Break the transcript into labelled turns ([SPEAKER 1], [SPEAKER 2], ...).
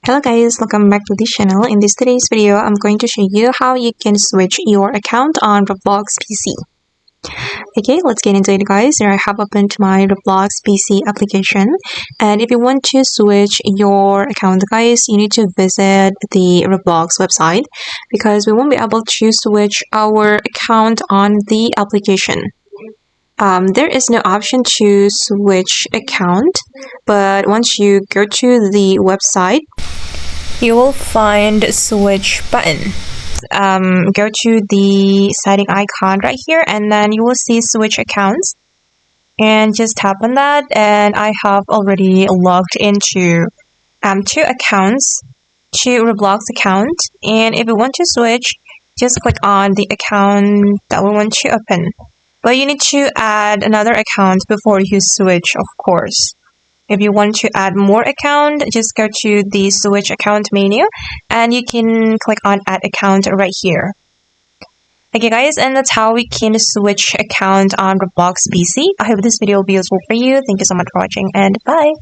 [SPEAKER 1] Hello guys, welcome back to this channel. In today's video, I'm going to show you how you can switch your account on Roblox PC. Okay, let's get into it guys. Here I have opened my Roblox PC application, and if you want to switch your account guys, you need to visit the Roblox website because we won't be able to switch our account on the application. There is no option to switch account, but once you go to the website, you will find switch button. Go to the setting icon right here, and then you will see switch accounts, and just tap on that. And I have already logged into two accounts, two Roblox account, and if you want to switch, just click on the account that we want to open. But you need to add another account before you switch, of course. If you want to add more account, just go to the switch account menu and you can click on add account right here. Okay guys, and that's how we can switch account on Roblox PC. I hope this video will be useful for you. Thank you so much for watching and bye!